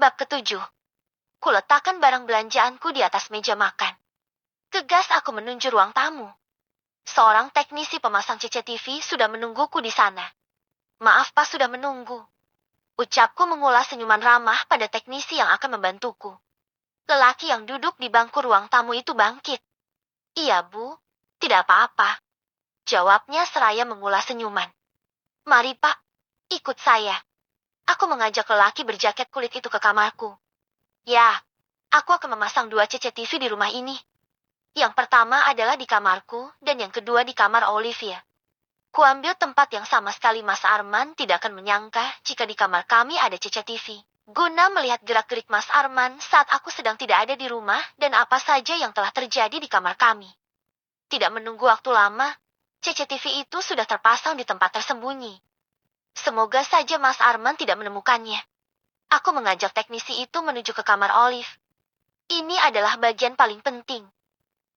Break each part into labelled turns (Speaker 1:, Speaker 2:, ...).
Speaker 1: Bab ketujuh. Kuletakkan barang belanjaanku di atas meja makan. Gegas aku menuju ruang tamu. Seorang teknisi pemasang CCTV sudah menungguku di sana. Maaf Pak sudah menunggu. Ucapku mengulas senyuman ramah pada teknisi yang akan membantuku. Lelaki yang duduk di bangku ruang tamu itu bangkit. Iya Bu, tidak apa-apa. Jawabnya seraya mengulas senyuman. Mari Pak, ikut saya. Aku mengajak lelaki berjaket kulit itu ke kamarku. Ya, aku akan memasang 2 CCTV di rumah ini. Yang pertama adalah di kamarku, dan yang kedua di kamar Olivia. Kuambil tempat yang sama sekali Mas Arman tidak akan menyangka jika di kamar kami ada CCTV. Guna melihat gerak-gerik Mas Arman saat aku sedang tidak ada di rumah dan apa saja yang telah terjadi di kamar kami. Tidak menunggu waktu lama, CCTV itu sudah terpasang di tempat tersembunyi. Semoga saja Mas Arman tidak menemukannya. Aku mengajak teknisi itu menuju ke kamar Olive. Ini adalah bagian paling penting.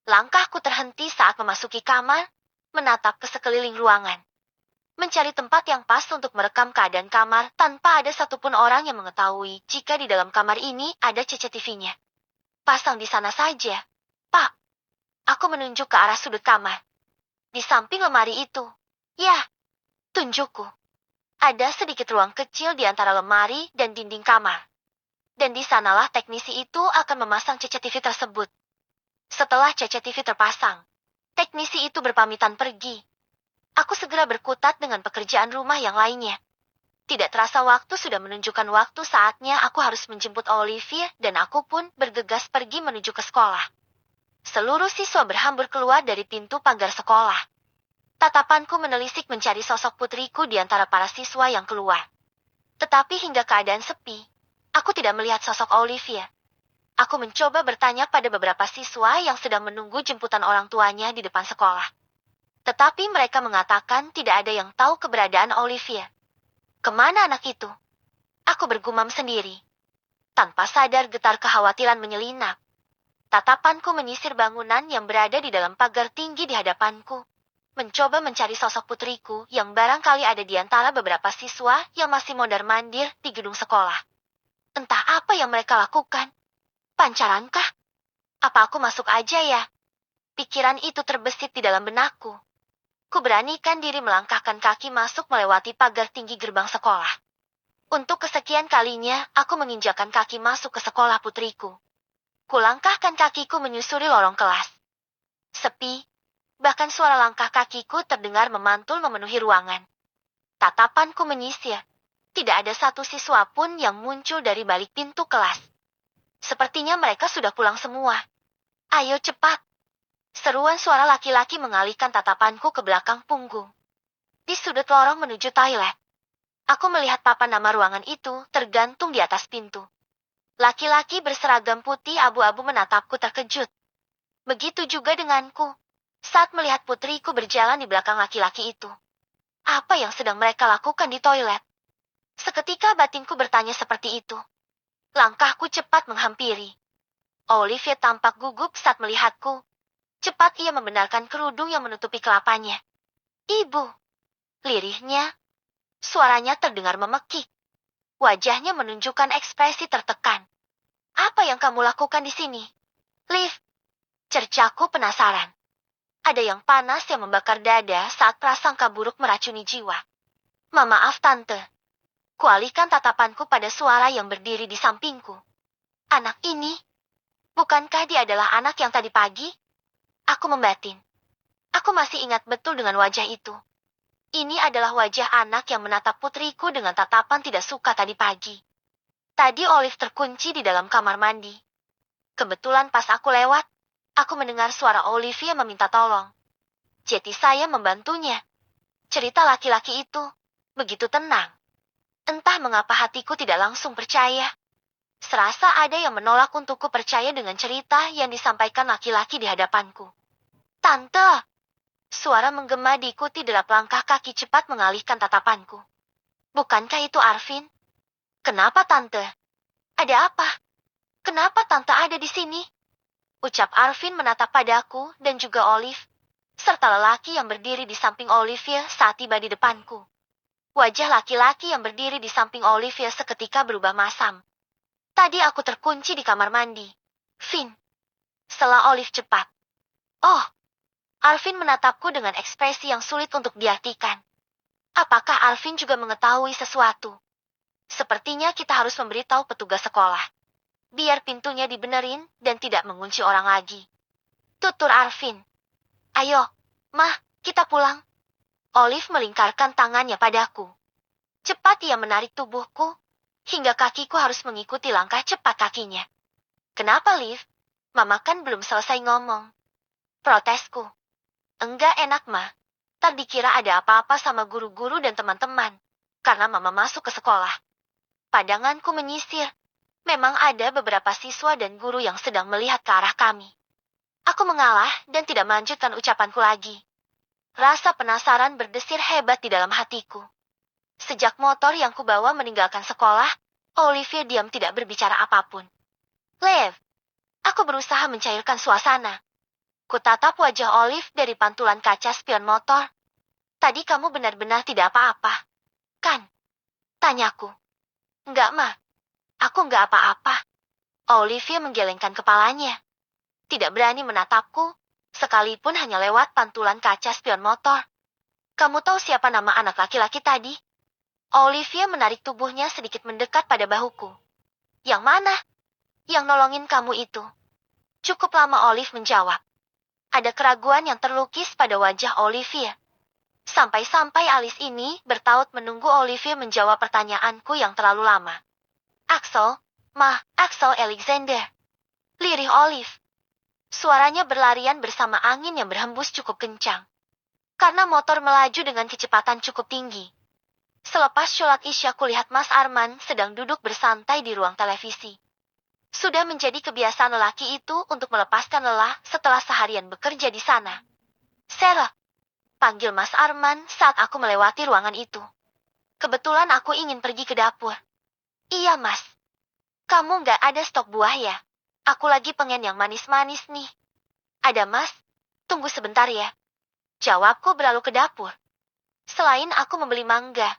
Speaker 1: Langkahku terhenti saat memasuki kamar, menatap ke sekeliling ruangan. Mencari tempat yang pas untuk merekam keadaan kamar tanpa ada satupun orang yang mengetahui jika di dalam kamar ini ada CCTV-nya. Pasang di sana saja. Pak, aku menunjuk ke arah sudut kamar. Di samping lemari itu. Ya, tunjukku. Ada sedikit ruang kecil di antara lemari dan dinding kamar. Dan di sanalah teknisi itu akan memasang CCTV tersebut. Setelah CCTV terpasang, teknisi itu berpamitan pergi. Aku segera berkutat dengan pekerjaan rumah yang lainnya. Tidak terasa waktu sudah menunjukkan waktu saatnya aku harus menjemput Olivia dan aku pun bergegas pergi menuju ke sekolah. Seluruh siswa berhambur keluar dari pintu pagar sekolah. Tatapanku menelisik mencari sosok putriku di antara para siswa yang keluar. Tetapi hingga keadaan sepi, aku tidak melihat sosok Olivia. Aku mencoba bertanya pada beberapa siswa yang sedang menunggu jemputan orang tuanya di depan sekolah. Tetapi mereka mengatakan tidak ada yang tahu keberadaan Olivia. Kemana anak itu? Aku bergumam sendiri. Tanpa sadar getar kekhawatiran menyelinap. Tatapanku menyisir bangunan yang berada di dalam pagar tinggi di hadapanku. Mencoba mencari sosok putriku yang barangkali ada di antara beberapa siswa yang masih mondar-mandir di gedung sekolah. Entah apa yang mereka lakukan. Pancarankah? Apa aku masuk aja ya? Pikiran itu terbesit di dalam benakku. Kuberanikan diri melangkahkan kaki masuk melewati pagar tinggi gerbang sekolah. Untuk kesekian kalinya, aku menginjakan kaki masuk ke sekolah putriku. Kulangkahkan kakiku menyusuri lorong kelas. Sepi, bahkan suara langkah kakiku terdengar memantul memenuhi ruangan. Tatapanku menyisir. Tidak ada satu siswa pun yang muncul dari balik pintu kelas. Sepertinya mereka sudah pulang semua. Ayo cepat. Seruan suara laki-laki mengalihkan tatapanku ke belakang punggung. Di sudut lorong menuju toilet. Aku melihat papan nama ruangan itu tergantung di atas pintu. Laki-laki berseragam putih abu-abu menatapku terkejut. Begitu juga denganku. Saat melihat putriku berjalan di belakang laki-laki itu. Apa yang sedang mereka lakukan di toilet? Seketika batinku bertanya seperti itu. Langkahku cepat menghampiri. Olivia tampak gugup saat melihatku. Cepat ia membenarkan kerudung yang menutupi kelapanya. Ibu. Lirihnya. Suaranya terdengar memekik. Wajahnya menunjukkan ekspresi tertekan. Apa yang kamu lakukan di sini? Liv. Cercaku penasaran. Ada yang panas yang membakar dada saat prasangka buruk meracuni jiwa. Maaf tante. Kualihkan tatapanku pada suara yang berdiri di sampingku. Anak ini? Bukankah dia adalah anak yang tadi pagi? Aku membatin. Aku masih ingat betul dengan wajah itu. Ini adalah wajah anak yang menatap putriku dengan tatapan tidak suka tadi pagi. Tadi Olive terkunci di dalam kamar mandi. Kebetulan pas aku lewat, aku mendengar suara Olivia meminta tolong. Jadi saya membantunya. Cerita laki-laki itu begitu tenang. Entah mengapa hatiku tidak langsung percaya. Serasa ada yang menolak untukku percaya dengan cerita yang disampaikan laki-laki di hadapanku. Tante! Suara menggema diikuti derap langkah kaki cepat mengalihkan tatapanku. Bukankah itu Arvin? Kenapa tante? Ada apa? Kenapa tante ada di sini? Ucap Arvin menatap padaku dan juga Olive, serta lelaki yang berdiri di samping Olivia saat tiba di depanku. Wajah laki-laki yang berdiri di samping Olivia seketika berubah masam. Tadi aku terkunci di kamar mandi. Vin. Sela Olive cepat. Oh, Alvin menatapku dengan ekspresi yang sulit untuk diartikan. Apakah Alvin juga mengetahui sesuatu? Sepertinya kita harus memberitahu petugas sekolah. Biar pintunya dibenerin dan tidak mengunci orang lagi. Tutur Alvin. Ayo, Mah, kita pulang. Olive melingkarkan tangannya padaku. Cepat ia menarik tubuhku, hingga kakiku harus mengikuti langkah cepat kakinya. Kenapa, Liv? Mama kan belum selesai ngomong. Protesku. Enggak enak, Mah. Tak dikira ada apa-apa sama guru-guru dan teman-teman, karena Mama masuk ke sekolah. Pandanganku menyisir. Memang ada beberapa siswa dan guru yang sedang melihat ke arah kami. Aku mengalah dan tidak melanjutkan ucapanku lagi. Rasa penasaran berdesir hebat di dalam hatiku. Sejak motor yang kubawa meninggalkan sekolah, Olivia diam tidak berbicara apapun. Lev, aku berusaha mencairkan suasana. Kutatap wajah Olive dari pantulan kaca spion motor. Tadi kamu benar-benar tidak apa-apa, kan? Tanyaku. Enggak, Ma. Aku enggak apa-apa. Olivia menggelengkan kepalanya. Tidak berani menatapku, sekalipun hanya lewat pantulan kaca spion motor. Kamu tahu siapa nama anak laki-laki tadi? Olivia menarik tubuhnya sedikit mendekat pada bahuku. Yang mana? Yang nolongin kamu itu. Cukup lama Olive menjawab. Ada keraguan yang terlukis pada wajah Olivia. Sampai-sampai alis ini bertaut menunggu Olivia menjawab pertanyaanku yang terlalu lama. Axel, Mah, Axel Alexander. Lirih Olive. Suaranya berlarian bersama angin yang berhembus cukup kencang. Karena motor melaju dengan kecepatan cukup tinggi. Selepas sholat isya kulihat Mas Arman sedang duduk bersantai di ruang televisi. Sudah menjadi kebiasaan lelaki itu untuk melepaskan lelah setelah seharian bekerja di sana. Sarah, panggil Mas Arman saat aku melewati ruangan itu. Kebetulan aku ingin pergi ke dapur. Iya, Mas. Kamu nggak ada stok buah ya? Aku lagi pengen yang manis-manis nih. Ada, Mas. Tunggu sebentar ya. Jawabku berlalu ke dapur. Selain aku membeli mangga,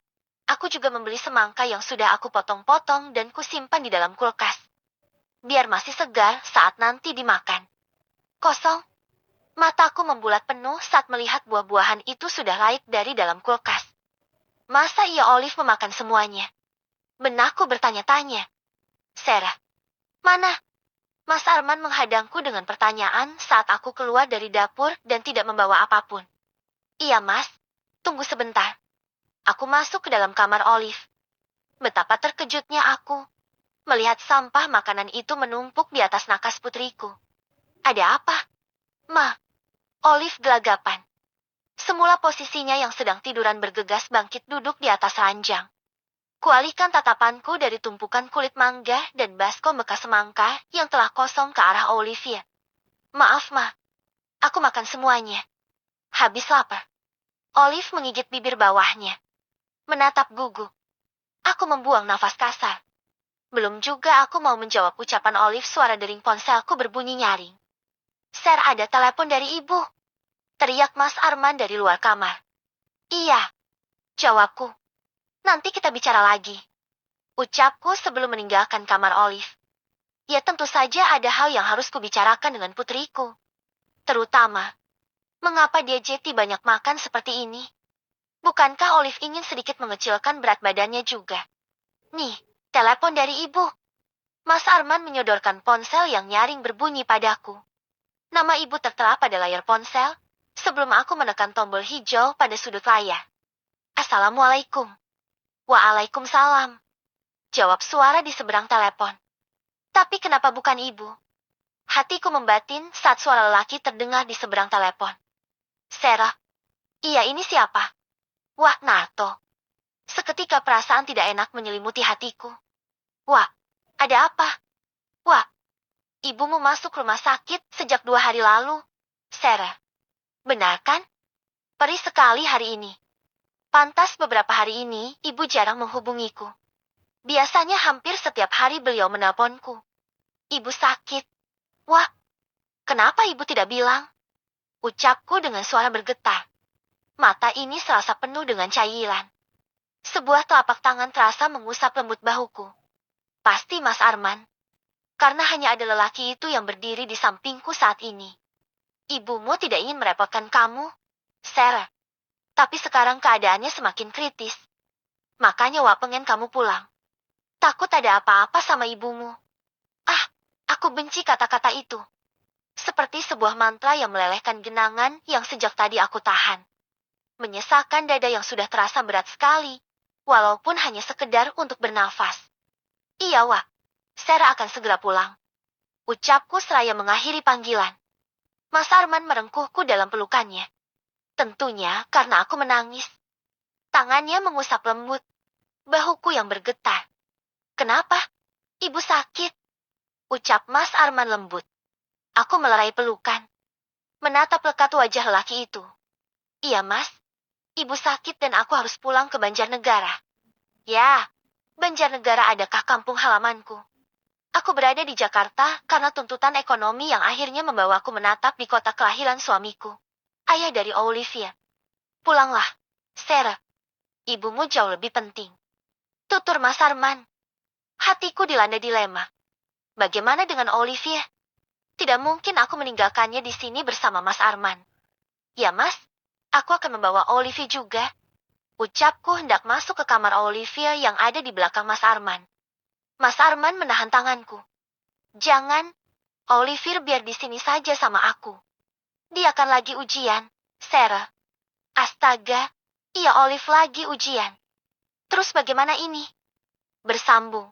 Speaker 1: aku juga membeli semangka yang sudah aku potong-potong dan kusimpan di dalam kulkas. Biar masih segar saat nanti dimakan. Kosong. Mataku membulat penuh saat melihat buah-buahan itu sudah laik dari dalam kulkas. Masa ia Olive memakan semuanya? Benakku bertanya-tanya. Sarah. Mana? Mas Arman menghadangku dengan pertanyaan saat aku keluar dari dapur dan tidak membawa apapun. Iya, Mas. Tunggu sebentar. Aku masuk ke dalam kamar Olive. Betapa terkejutnya aku melihat sampah makanan itu menumpuk di atas nakas putriku. Ada apa? Ma, Olive gelagapan. Semula posisinya yang sedang tiduran bergegas bangkit duduk di atas ranjang. Kualihkan tatapanku dari tumpukan kulit mangga dan baskom bekas semangka yang telah kosong ke arah Olivia. Maaf, Ma. Aku makan semuanya. Habis lapar. Olive menggigit bibir bawahnya. Menatap gugup. Aku membuang nafas kasar. Belum juga aku mau menjawab ucapan Olive, suara dering ponselku berbunyi nyaring. Sir, ada telepon dari ibu. Teriak Mas Arman dari luar kamar. Iya. Jawabku. Nanti kita bicara lagi. Ucapku sebelum meninggalkan kamar Olive. Ya tentu saja ada hal yang harus kubicarakan dengan putriku. Terutama, mengapa dia jadi banyak makan seperti ini? Bukankah Olive ingin sedikit mengecilkan berat badannya juga? Nih, telepon dari ibu. Mas Arman menyodorkan ponsel yang nyaring berbunyi padaku. Nama ibu tertera pada layar ponsel, sebelum aku menekan tombol hijau pada sudut layar. Assalamualaikum. Waalaikumsalam. Jawab suara di seberang telepon. Tapi kenapa bukan ibu? Hatiku membatin saat suara lelaki terdengar di seberang telepon. Sarah. Iya, ini siapa? Wah, Nato. Seketika perasaan tidak enak menyelimuti hatiku. Wah, ada apa? Wah, ibumu masuk rumah sakit sejak 2 hari lalu. Sarah. Benar kan? Perih sekali hari ini. Pantas beberapa hari ini ibu jarang menghubungiku. Biasanya hampir setiap hari beliau menelponku. Ibu sakit. Wah, kenapa ibu tidak bilang? Ucapku dengan suara bergetar. Mata ini serasa penuh dengan cairan. Sebuah telapak tangan terasa mengusap lembut bahuku. Pasti Mas Arman. Karena hanya ada lelaki itu yang berdiri di sampingku saat ini. Ibumu tidak ingin merepotkan kamu, Sarah. Tapi sekarang keadaannya semakin kritis. Makanya Wak pengen kamu pulang. Takut ada apa-apa sama ibumu. Ah, aku benci kata-kata itu. Seperti sebuah mantra yang melelehkan genangan yang sejak tadi aku tahan. Menyesakkan dada yang sudah terasa berat sekali, walaupun hanya sekedar untuk bernafas. Iya, Wak. Sarah akan segera pulang. Ucapku seraya mengakhiri panggilan. Mas Arman merengkuhku dalam pelukannya. Tentunya karena aku menangis. Tangannya mengusap lembut. Bahuku yang bergetar. Kenapa? Ibu sakit. Ucap Mas Arman lembut. Aku melerai pelukan. Menatap lekat wajah lelaki itu. Iya, Mas. Ibu sakit dan aku harus pulang ke Banjarnegara. Ya, Banjarnegara adakah kampung halamanku? Aku berada di Jakarta karena tuntutan ekonomi yang akhirnya membawaku menatap di kota kelahiran suamiku. Ayah dari Olivia. Pulanglah, Sarah. Ibumu jauh lebih penting. Tutur Mas Arman. Hatiku dilanda dilema. Bagaimana dengan Olivia? Tidak mungkin aku meninggalkannya di sini bersama Mas Arman. Ya, Mas. Aku akan membawa Olivia juga. Ucapku hendak masuk ke kamar Olivia yang ada di belakang Mas Arman. Mas Arman menahan tanganku. Jangan, Olivia biar di sini saja sama aku. Dia akan lagi ujian, Sarah. Astaga, iya Olive lagi ujian. Terus bagaimana ini? Bersambung.